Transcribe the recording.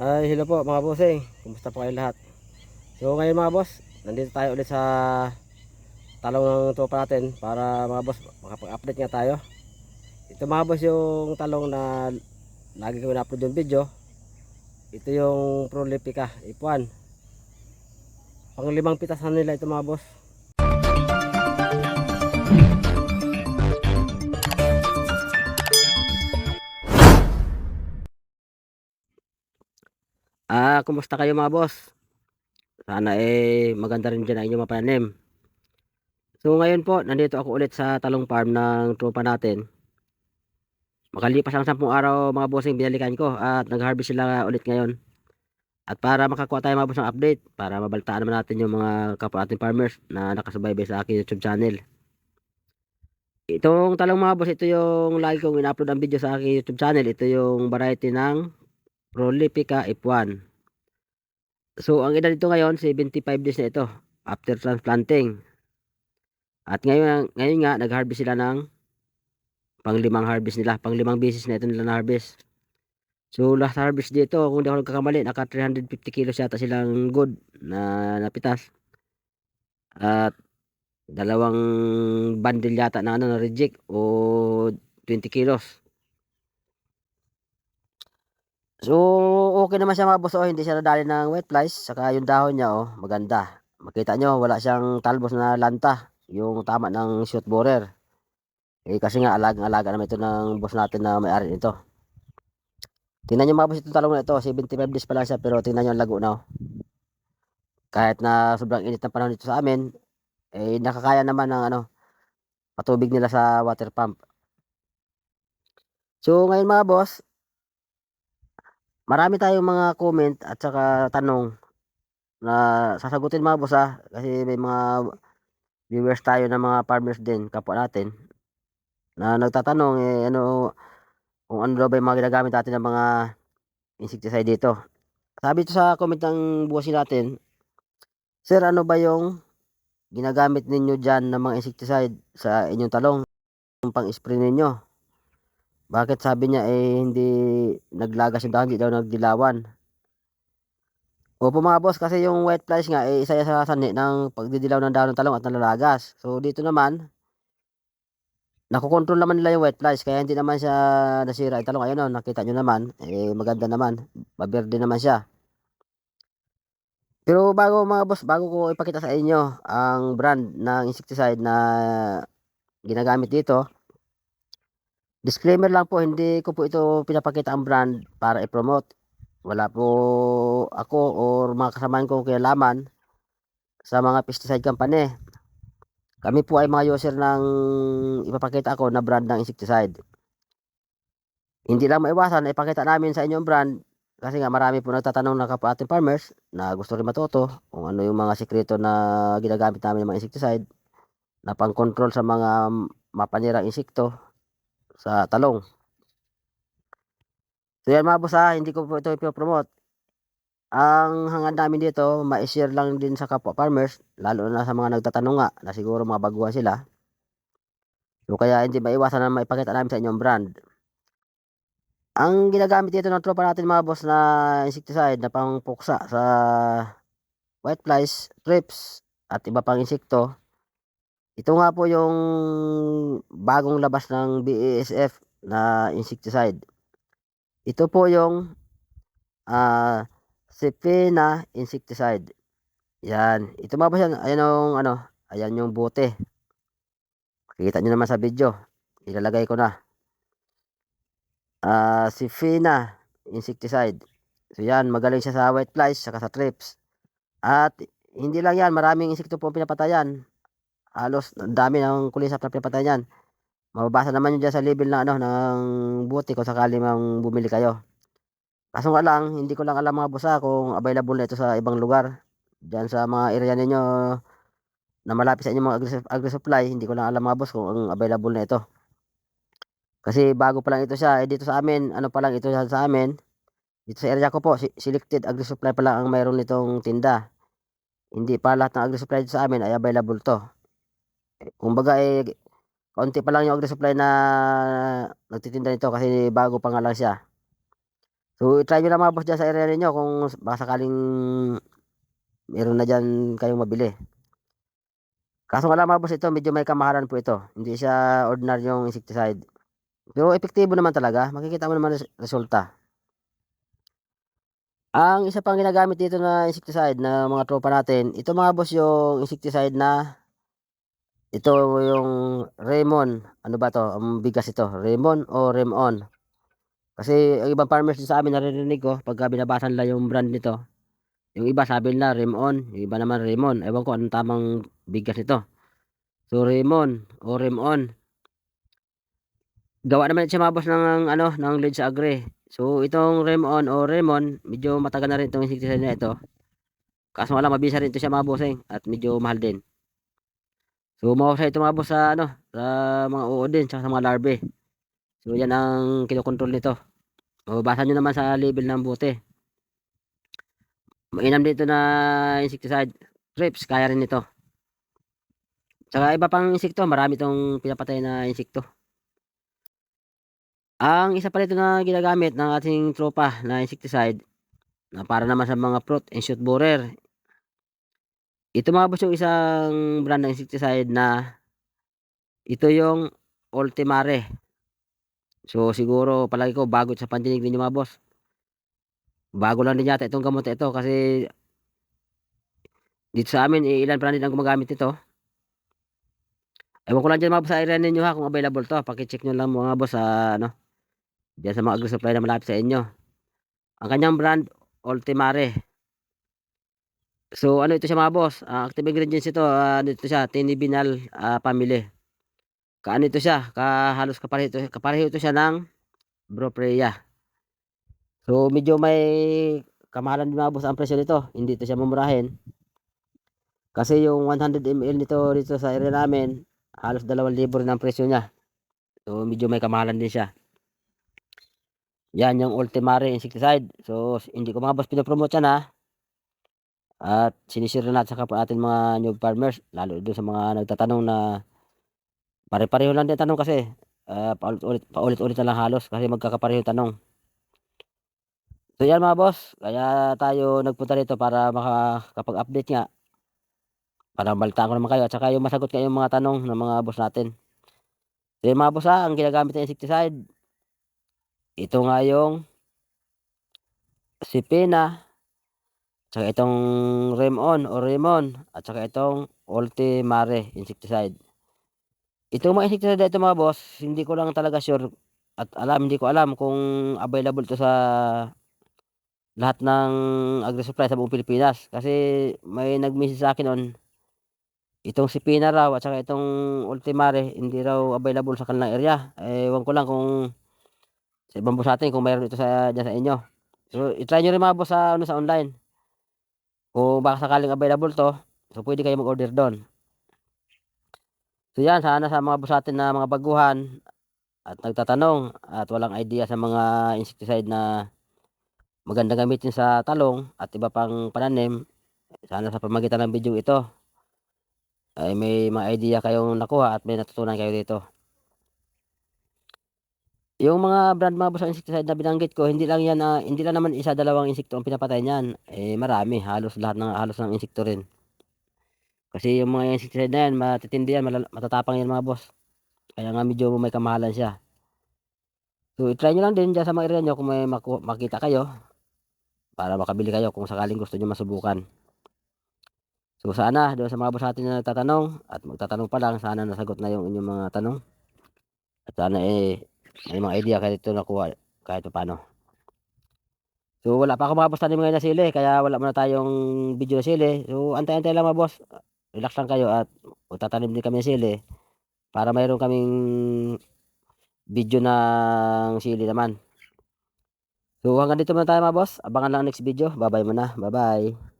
Ay, hello po mga bossing. Kumusta po kayo lahat? So ngayon mga boss, nandito tayo ulit sa talong ng tropa natin para mga boss makapag-update nga tayo. Ito mga boss yung talong na lagi ko na-upload yung video. Ito yung Prolifica F1. Pang limang pitasan nila ito mga boss. Kumusta kayo mga boss? Sana maganda rin dyan ang inyong mapananim. So ngayon po, nandito ako ulit sa talong farm ng tropa natin. Makalipas ang 10 araw mga bossing binalikan ko at nag-harvest sila ulit ngayon. At para makakuha tayo mga boss ng update, para mabalitaan naman natin yung mga kapwa ating farmers na nakasubaybay sa aking YouTube channel. Itong talong mga boss, ito yung lagi kong in-upload ang video sa aking YouTube channel. Ito yung variety ng Prolifica F1. So, ang edad nito ngayon, 75 days na ito after transplanting. At ngayon nga, nag-harvest sila ng panglimang harvest nila. Panglimang beses na ito nila na-harvest. So, last harvest dito, kung di ako nagkakamali, naka 350 kilos yata silang good na napitas. At dalawang bundle yata na na reject o 20 kilos. So, okay naman siya mga boss. Oh, hindi siya nadali ng white flies. Saka yung dahon niya, oh, maganda. Makita nyo, wala siyang talbos na lanta. Yung tama ng shoot borer. Kasi nga, alagang-alaga naman ito ng boss natin na may-ari nito. Tingnan nyo mga boss itong talong na ito. 75 days pa lang siya, pero tingnan nyo ang lago na, oh. Kahit na sobrang init ng panahon dito sa amin, nakakaya naman ng patubig nila sa water pump. So, ngayon mga boss, marami tayong mga comment at saka tanong na sasagutin mga boss, kasi may mga viewers tayo na mga farmers din, kapwa natin, na nagtatanong kung ano daw ba yung mga ginagamit natin ng mga insecticide dito. Sabi ito sa comment ng boss natin, "Sir, ano ba yung ginagamit ninyo dyan ng mga insecticide sa inyong talong, yung pang-spray ninyo? Bakit sabi niya hindi naglagas yung dahon, hindi daw nagdilawan?" Opo mga boss, kasi yung white flies nga isa yan sa sanhi ng pagdidilaw ng dahon ng talong at nalalagas. So dito naman, nakokontrol naman nila yung white flies, kaya hindi naman siya nasira yung talong. Ayun, nakita nyo naman, maganda naman, maberde naman siya. Pero bago ko ipakita sa inyo ang brand ng insecticide na ginagamit dito, disclaimer lang po, hindi ko po ito pinapakita ang brand para i-promote. Wala po ako or mga kasamahan ko kinalaman sa mga pesticide company. Kami po ay mga user ng ipapakita ako na brand ng insecticide. Hindi lang maiwasan na ipakita namin sa inyo ang brand, kasi nga marami po nagtatanong na kapwa ating farmers na gusto rin matuto kung ano yung mga sikreto na ginagamit namin ng mga insecticide na pang-control sa mga mapanirang insekto sa talong. So yan mga boss, hindi ko po ito ipopromote. Ang hangad namin dito, ma-share lang din sa kapwa farmers, lalo na sa mga nagtatanong nga na siguro mga baguhan sila. So kaya hindi maiwasan na maipakita namin sa inyo ang brand. Ang ginagamit dito ng tropa natin mga boss na insecticide na pangpuksa sa white flies, thrips, at iba pang insekto. Ito nga po yung bagong labas ng BASF na insecticide. Ito po yung Sefena insecticide. Yan. Ito mga boss yan. Ayan yung ayan yung bote. Makikita nyo naman sa video. Ilalagay ko na. Sefena insecticide. So yan, magaling siya sa white flies, saka sa thrips. At hindi lang yan, maraming insekto po pinapatayan. Halos ang dami ng kulisap na pinapatayan yan. Mababasa naman yun dyan sa label ng ng buti kung sakali mang bumili kayo. Kaso nga lang, hindi ko lang alam mga boss, kung available na ito sa ibang lugar. Diyan sa mga area ninyo na malapit sa inyong mga agri-supply, hindi ko lang alam mga boss kung ang available na ito. Kasi bago pa lang ito siya, dito sa amin, ano pa lang ito sa amin, dito sa area ko po, Selected Agri-Supply pa lang ang mayroon nitong tinda. Hindi pa lahat ng agri-supply dito sa amin ay available to. Kumbaga kaunti pa lang yung agri-supply na nagtitinda nito kasi bago pa nga lang siya. So, i-try niyo lang mga boss diyan sa area ninyo kung baka sakaling meron na diyan kayong mabili. Kaso nga lang mga boss, ito medyo may kamahalan po ito, hindi siya ordinaryong insecticide. Pero epektibo naman talaga, makikita mo naman resulta. Ang isa pang ginagamit dito na insecticide ng mga tropa natin, ito mga boss yung insecticide na ito yung Raymon, ano ba 'to, bigas ito, Raymon o Remon. Kasi ang ibang farmers din sa amin naririnig ko pagka binabasa nila yung brand nito, yung iba sabi nila Remon, yung iba naman Raymon, ewan ko anong tamang bigas nito. So, Raymon o Remon, gawa naman siya mga boss ng ano, ng lead sa Agri. So, itong Remon o Remon, medyo matagal na rin itong insecticide na ito. Kaso nga lang mabisa rin 'to siya mga bossing at medyo mahal din. So, mahusay ito mga boss sa ano, sa mga uod din tsaka sa mga larvae. So, yan ang kinokontrol nito. Mababasa niyo naman sa label ng bote. Mainam dito na insecticide, thrips kaya rin ito. Tsaka iba pang insekto, marami 'tong pinapatay na insekto. Ang isa pa rito na ginagamit ng ating tropa na insecticide na para naman sa mga fruit and shoot borer. Ito mga boss yung isang brand ng insecticide na ito yung Ultimare. So, siguro palagi ko bago sa pandinig ninyo mga boss. Bago lang din yata itong gamot na ito kasi dito sa amin, iilan pa lang din ang gumagamit nito. Ewan ko lang diyan mga boss sa area ninyo ha, kung available 'to, paki-check niyo lang mga boss sa ano, diyan sa mga agri-supply na malapit sa inyo. Ang kanyang brand, Ultimare. So, ano ito siya mga boss, active ingredients ito, ano ito siya, Tinibinal, family. Kaano ito siya, halos kapareho ito siya ng Bropreya. So, medyo may kamahalan din mga boss ang presyo nito, hindi ito siya mumurahin. Kasi yung 100 ml nito dito sa area namin, halos 2,000 rin ang presyo niya. So, medyo may kamahalan din siya. Yan yung Ultimare insecticide. So, hindi ko mga boss pino-promote yan ha. At sini-share rin natin sa kapwa natin mga new farmers, lalo dun sa mga nagtatanong na pare-pareho lang din tanong kasi, paulit-ulit na lang halos kasi magkakapareho tanong. So, yan mga boss, kaya tayo nagpunta rito para makakapag-update nga, para mabalitaan ko naman kayo at saka yung masagot nga yung mga tanong ng mga boss natin. So, yun mga boss ang ginagamit na insecticide, ito nga yung Sipena, tsaka itong Remon o Remon, at saka itong Ultimare insecticide. Itong mga insecticide na ito mga boss, hindi ko lang talaga sure at hindi ko alam kung available 'to sa lahat ng agri-supply sa buong Pilipinas. Kasi may nag-message sa'kin no'n, itong Sipina raw at saka itong Ultimare hindi raw available sa kanilang area. Ewan ko lang kung sa ibang boss natin kung mayroon ito diyan sa inyo. So, i-try niyo rin mga boss sa ano, sa online. Kung baka sakaling available 'to, so puwede kayong mag-order do'n. So, 'yan sana sa mga boss natin na mga baguhan at nagtatanong at walang idea sa mga insecticide na magandang gamitin sa talong at iba pang pananim, sana sa pamamagitan ng bidyong ito ay may mga idea kayong nakuha at may natutunan kayo dito. Yung mga brand mga boss ng insecticide na binanggit ko, hindi lang naman isa, dalawang insekto ang pinapatay niyan, marami halos ng insekto rin. Kasi yung mga insecticide na yan matitindi yan, matatapang yan mga boss, kaya nga medyo may kamahalan siya. So, i-try niyo lang din diyan sa mga area niyo kung may makita kayo para makabili kayo kung sakaling gusto niyo masubukan. So, sana doon sa mga boss natin na nagtatanong at magtatanong pa lang, sana nasagot na yung inyong mga tanong at sana, may mga idea kayo dito nakuha kahit papaano. So, wala pa akong mga boss tanim ngayon na sili kaya wala muna tayong video na sili. So, antay-antay lang mga boss, relax lang kayo at magtatanim din kami ng sili para mayroon kaming video ng sili naman. So, hanggang dito muna tayo mga boss, abangan lang ang next video. Ba-bye muna, bye-bye.